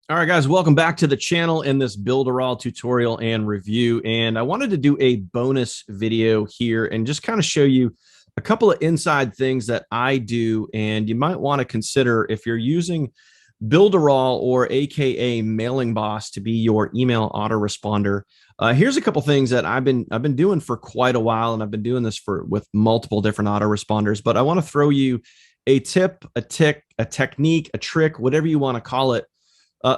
All right, guys, welcome back to the channel in this Builderall tutorial and review. And I wanted to do a bonus video here and just kind of show you a couple of inside things that I do. And you might want to consider if you're using Builderall or AKA Mailing Boss to be your email autoresponder. Here's a couple things that I've been doing for quite a while, and I've been doing this with multiple different autoresponders. But I want to throw you a tip, a technique, a trick, whatever you want to call it.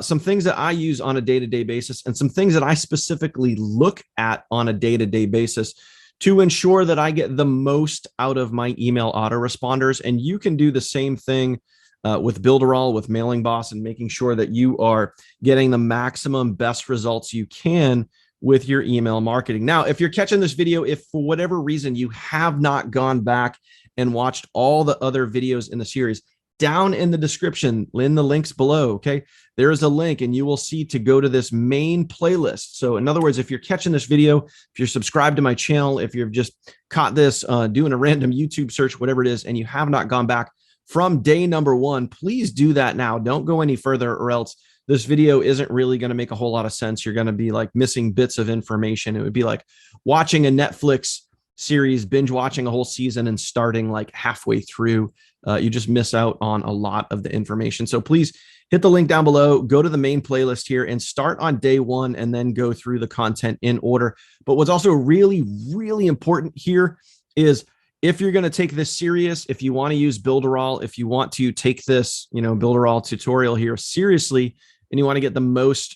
Some things that I use on a day-to-day basis and some things that I specifically look at on a day-to-day basis to ensure that I get the most out of my email autoresponders. And you can do the same thing with Builderall, with Mailing Boss, and making sure that you are getting the maximum best results you can with your email marketing. Now, if you're catching this video, if for whatever reason you have not gone back and watched all the other videos in the series, down in the description, in the links below, okay, there is a link and you will see to go to this main playlist. So in other words, if you're catching this video, if you're subscribed to my channel, if you've just caught this doing a random YouTube search, whatever it is, and you have not gone back from day number one, please do that now. Don't go any further, or else this video isn't really going to make a whole lot of sense. You're going to be like missing bits of information. It would be like watching a Netflix series, binge watching a whole season and starting like halfway through. You just miss out on a lot of the information. So please hit the link down below, go to the main playlist here and start on day one and then go through the content in order. But what's also really, really important here is if you're going to take this serious, if you want to use Builderall, if you want to take this, Builderall tutorial here seriously, and you want to get the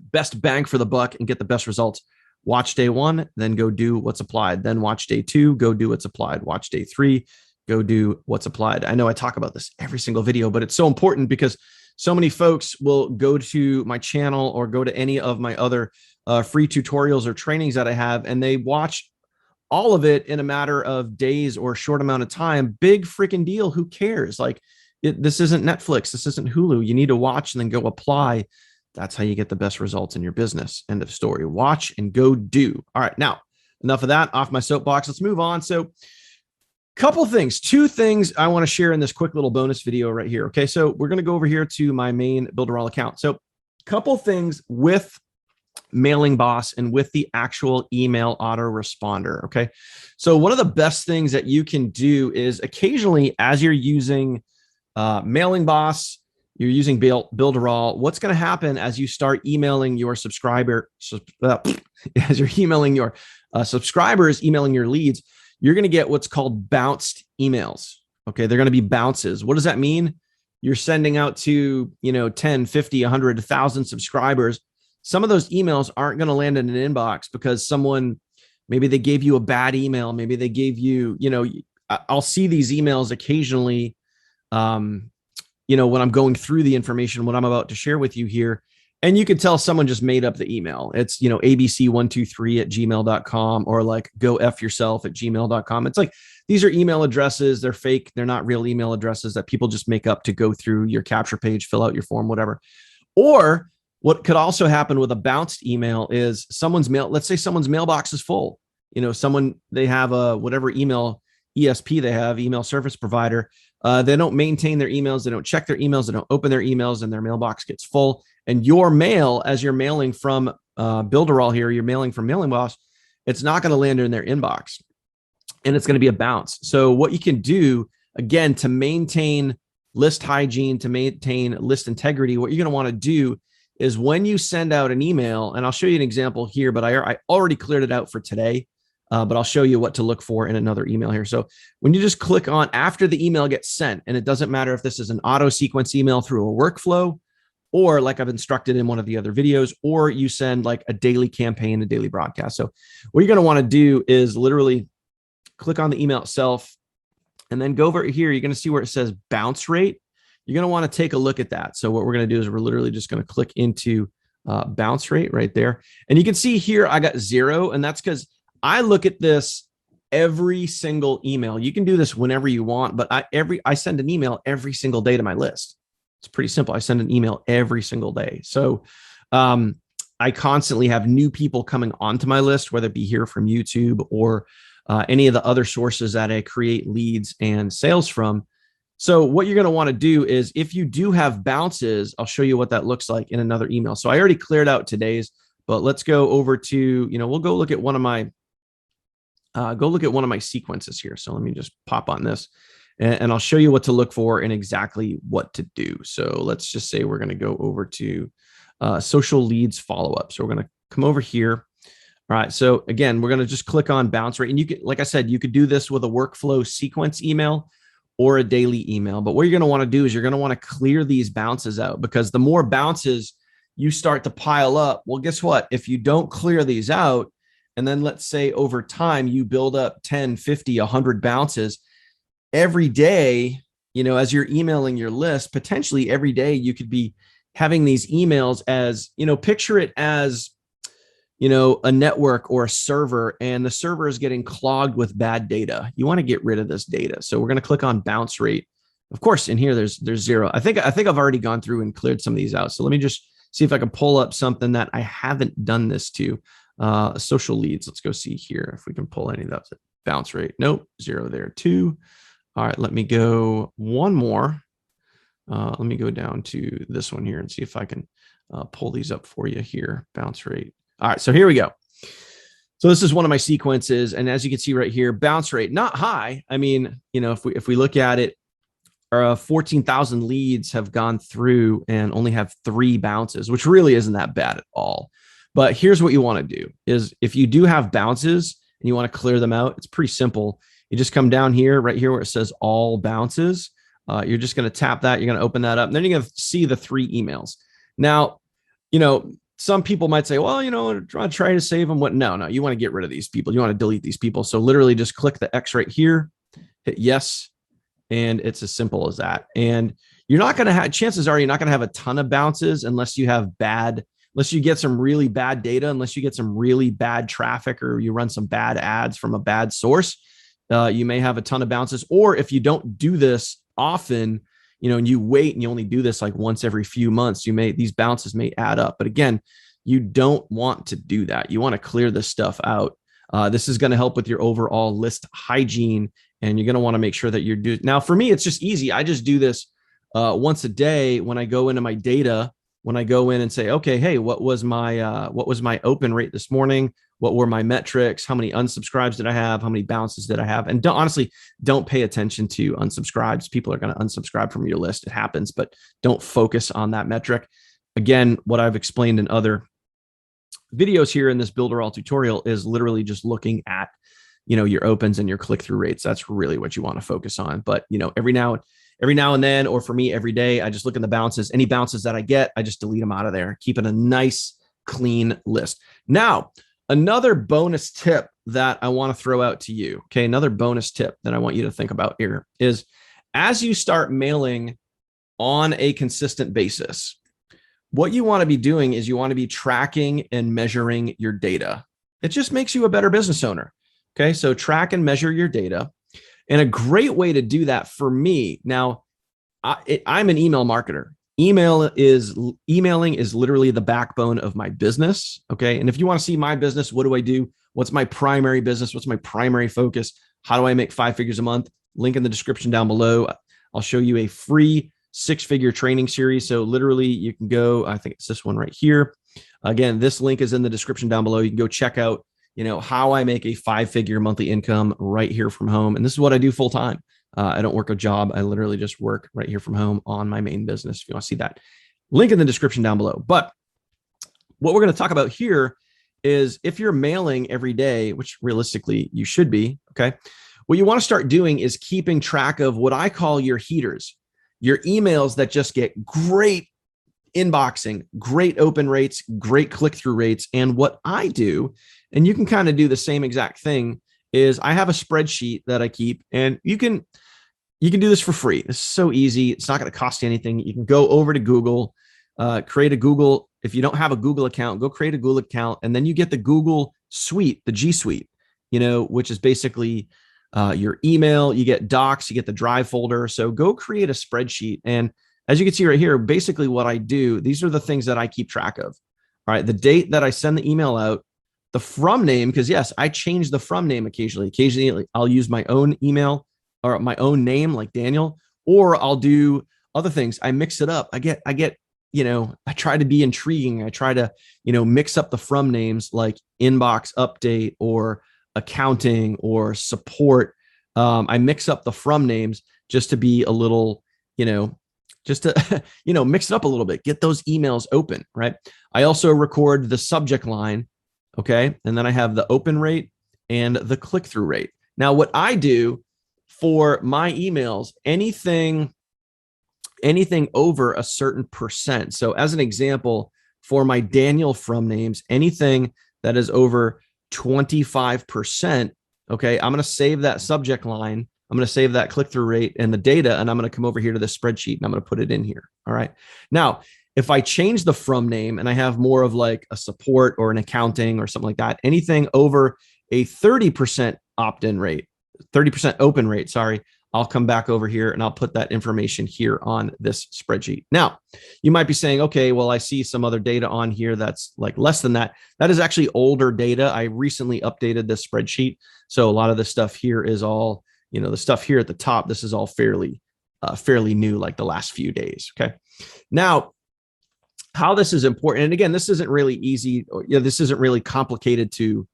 best bang for the buck and get the best results, watch day one, then go do what's applied. Then watch day two, go do what's applied. Watch day three, go do what's applied. I know I talk about this every single video, but it's so important because so many folks will go to my channel or go to any of my other free tutorials or trainings that I have, and they watch all of it in a matter of days or a short amount of time. Big freaking deal. Who cares? Like this isn't Netflix. This isn't Hulu. You need to watch and then go apply. That's how you get the best results in your business. End of story. Watch and go do. All right. Now, enough of that. Off my soapbox. Let's move on. So couple things, two things I want to share in this quick little bonus video right here. Okay. So we're going to go over here to my main Builderall account. So couple things with Mailing Boss and with the actual email autoresponder. Okay. So one of the best things that you can do is occasionally, as you're using Mailing Boss, you're using Builderall, what's going to happen as you start emailing your as you're emailing your subscribers, emailing your leads, you're going to get what's called bounced emails. Okay. They're going to be bounces. What does that mean? You're sending out to, 10, 50, 100, 1,000 subscribers. Some of those emails aren't going to land in an inbox because maybe they gave you a bad email. Maybe they gave you, I'll see these emails occasionally, when I'm going through the information, what I'm about to share with you here. And you can tell someone just made up the email. It's, abc123@gmail.com or like go F yourself @gmail.com. It's like, these are email addresses. They're fake. They're not real email addresses that people just make up to go through your capture page, fill out your form, whatever. Or what could also happen with a bounced email is let's say someone's mailbox is full. They have a whatever email ESP they have, email service provider. They don't maintain their emails. They don't check their emails. They don't open their emails, and their mailbox gets full. And your mail, as you're mailing from Builderall here, you're mailing from Mailing Boss, it's not going to land in their inbox, and it's going to be a bounce. So what you can do, again, to maintain list hygiene, to maintain list integrity, what you're going to want to do is when you send out an email, and I'll show you an example here, but I already cleared it out for today. But I'll show you what to look for in another email here. So when you just click on after the email gets sent, and it doesn't matter if this is an auto sequence email through a workflow, or like I've instructed in one of the other videos, or you send like a daily campaign, a daily broadcast. So what you're going to want to do is literally click on the email itself and then go over here. You're going to see where it says bounce rate. You're going to want to take a look at that. So what we're going to do is we're literally just going to click into bounce rate right there. And you can see here, I got 0, and that's because I look at this every single email. You can do this whenever you want, but I send an email every single day to my list. It's pretty simple. I send an email every single day. So I constantly have new people coming onto my list, whether it be here from YouTube or any of the other sources that I create leads and sales from. So what you're going to want to do is if you do have bounces, I'll show you what that looks like in another email. So I already cleared out today's, but let's go over to, we'll go look at one of my sequences here. So let me just pop on this and I'll show you what to look for and exactly what to do. So let's just say we're going to go over to social leads follow-up. So we're going to come over here. All right. So again, we're going to just click on bounce rate. And you could, like I said, you could do this with a workflow sequence email or a daily email. But what you're going to want to do is you're going to want to clear these bounces out, because the more bounces you start to pile up, well, guess what? If you don't clear these out, and then let's say over time you build up 10, 50, 100 bounces every day, as you're emailing your list, potentially every day you could be having these emails as, picture it as, a network or a server, and the server is getting clogged with bad data. You want to get rid of this data. So we're going to click on bounce rate. Of course, in here, there's 0. I think I've already gone through and cleared some of these out. So let me just see if I can pull up something that I haven't done this to. Social leads. Let's go see here if we can pull any of that. Bounce rate. Nope. 0 there. 2. All right. Let me go one more. Let me go down to this one here and see if I can pull these up for you here. Bounce rate. All right, so here we go. So this is one of my sequences, and as you can see right here, bounce rate not high. I mean, if we look at it, 14,000 leads have gone through and only have 3 bounces, which really isn't that bad at all. But here's what you want to do: is if you do have bounces and you want to clear them out, it's pretty simple. You just come down here, right here where it says all bounces. You're just going to tap that. You're going to open that up, and then you're going to see the 3 emails. Now, some people might say, well, I'll try to save them. No, you want to get rid of these people. You want to delete these people. So literally just click the X right here, hit yes. And it's as simple as that. And you're not going to have, chances are you're not going to have a ton of bounces unless you get some really bad data, unless you get some really bad traffic, or you run some bad ads from a bad source. You may have a ton of bounces. Or if you don't do this often, and you wait and you only do this like once every few months, these bounces may add up. But again, you don't want to do that. You want to clear this stuff out. This is going to help with your overall list hygiene, and you're going to want to make sure that you're doing. Now, for me, it's just easy. I just do this once a day when I go into my data. When I go in and say, okay, hey, what was my open rate this morning? What were my metrics? How many unsubscribes did I have? How many bounces did I have? And honestly, don't pay attention to unsubscribes. People are going to unsubscribe from your list. It happens, but don't focus on that metric. Again, what I've explained in other videos here in this Builderall tutorial is literally just looking at, your opens and your click-through rates. That's really what you want to focus on. But, every now and then, or for me, every day, I just look in the bounces. Any bounces that I get, I just delete them out of there, keeping a nice, clean list. Now, another bonus tip that I want to throw out to you, okay, another bonus tip that I want you to think about here is, as you start mailing on a consistent basis, what you want to be doing is you want to be tracking and measuring your data. It just makes you a better business owner. Okay, so track and measure your data. And a great way to do that for me, now, I'm an email marketer. Emailing is literally the backbone of my business. Okay. And if you want to see my business, what do I do? What's my primary business? What's my primary focus? How do I make 5 figures a month? Link in the description down below. I'll show you a free 6-figure training series. So literally you can go, I think it's this one right here. Again, this link is in the description down below. You can go check out, how I make a 5-figure monthly income right here from home. And this is what I do full time. I don't work a job. I literally just work right here from home on my main business. If you want to see that, link in the description down below. But what we're going to talk about here is, if you're mailing every day, which realistically you should be, okay, what you want to start doing is keeping track of what I call your heaters, your emails that just get great inboxing, great open rates, great click-through rates. And what I do, and you can kind of do the same exact thing, is I have a spreadsheet that I keep, and you can do this for free. It's so easy. It's not going to cost you anything. You can go over to Google, create a Google. If you don't have a Google account, go create a Google account, and then you get the Google Suite, the G Suite, which is basically your email. You get Docs, you get the Drive folder. So go create a spreadsheet. And as you can see right here, basically what I do, these are the things that I keep track of. All right, the date that I send the email out, the from name, because yes, I change the from name occasionally. Occasionally, I'll use my own email or my own name, like Daniel, Or I'll do other things. I mix it up. I get, I try to be intriguing. I try to, mix up the from names like inbox update or accounting or support. I mix up the from names just to be a little, just to, mix it up a little bit, get those emails open, right? I also record the subject line. Okay. And then I have the open rate and the click-through rate. Now, what I do for my emails, anything over a certain percent. So as an example, for my Daniel from names, anything that is over 25%, okay, I'm going to save that subject line. I'm going to save that click-through rate and the data, and I'm going to come over here to the spreadsheet and I'm going to put it in here. All right. Now, if I change the from name and I have more of like a support or an accounting or something like that, anything over a 30% opt-in rate, 30% open rate, sorry, I'll come back over here and I'll put that information here on this spreadsheet. Now, you might be saying, okay, well, I see some other data on here that's like less than that. That is actually older data. I recently updated this spreadsheet. So a lot of the stuff here is all, the stuff here at the top, this is all fairly new, like the last few days. Okay. Now, how this is important. And again, this isn't really easy. This isn't really complicated to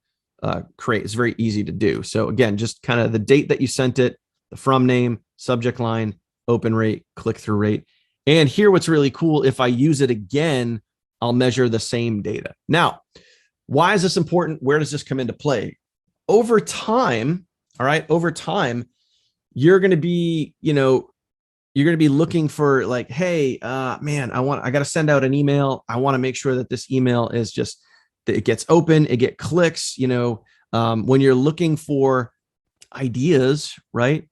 create. It's very easy to do. So again, just kind of the date that you sent it, the from name, subject line, open rate, click-through rate. And here, what's really cool, if I use it again, I'll measure the same data. Now, why is this important? Where does this come into play? Over time, all right, over time, you're going to be, you're going to be looking for like, hey, man, I got to send out an email. I want to make sure that this email is just, that it gets open, it get clicks, when you're looking for ideas, right?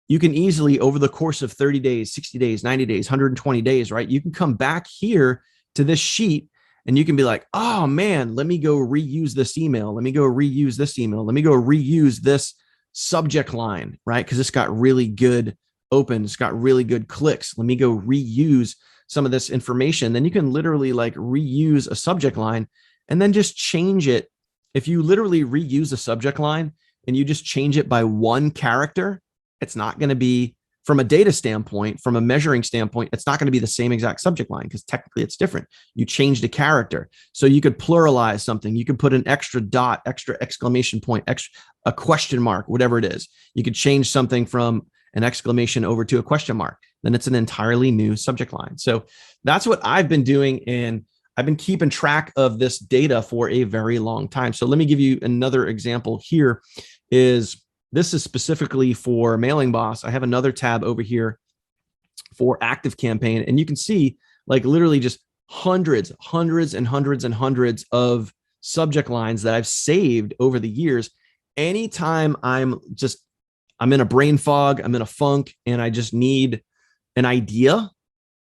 You can easily, over the course of 30 days, 60 days, 90 days, 120 days, right? You can come back here to this sheet and you can be like, oh man, let me go reuse this email. Let me go reuse this email. Let me go reuse this subject line, right? Because it's got really good open. It's got really good clicks. Let me go reuse some of this information. Then you can literally like reuse a subject line and then just change it. If you literally reuse a subject line and you just change it by one character, it's not going to be, from a data standpoint, from a measuring standpoint, it's not going to be the same exact subject line because technically it's different. You changed a character. So you could pluralize something. You could put an extra dot, extra exclamation point, a question mark, whatever it is. You could change something from an exclamation over to a question mark. Then it's an entirely new subject line. So that's what I've been doing. And I've been keeping track of this data for a very long time. So let me give you another example here. This is specifically for Mailing Boss. I have another tab over here for Active Campaign. And you can see like literally just hundreds of subject lines that I've saved over the years. Anytime I'm in a brain fog, I'm in a funk, and I just need an idea,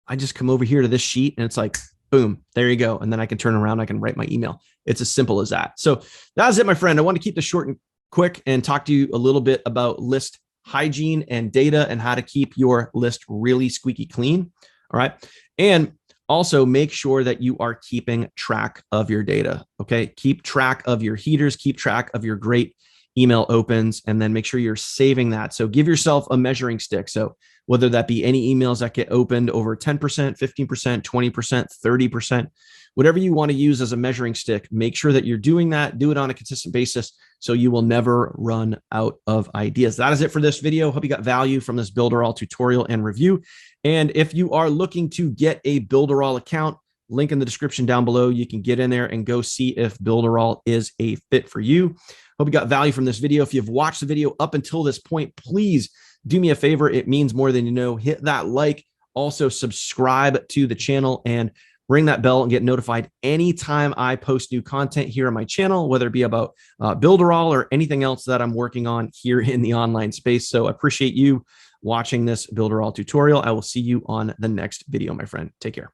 I just come over here to this sheet and it's like, boom, there you go. And then I can turn around, I can write my email. It's as simple as that. So that's it, my friend. I want to keep this short and quick and talk to you a little bit about list hygiene and data and how to keep your list really squeaky clean. All right. And also make sure that you are keeping track of your data. Okay. Keep track of your heaters, keep track of your great email opens, and then make sure you're saving that. So give yourself a measuring stick. So whether that be any emails that get opened over 10%, 15%, 20%, 30%, whatever you want to use as a measuring stick, make sure that you're doing that. Do it on a consistent basis so you will never run out of ideas. That is it for this video. Hope you got value from this Builderall tutorial and review. And if you are looking to get a Builderall account, link in the description down below. You can get in there and go see if Builderall is a fit for you. Hope you got value from this video. If you've watched the video up until this point, please do me a favor. It means more than you know. Hit that like, also subscribe to the channel and ring that bell and get notified anytime I post new content here on my channel, whether it be about Builderall or anything else that I'm working on here in the online space. So I appreciate you watching this Builderall tutorial. I will see you on the next video, my friend. Take care.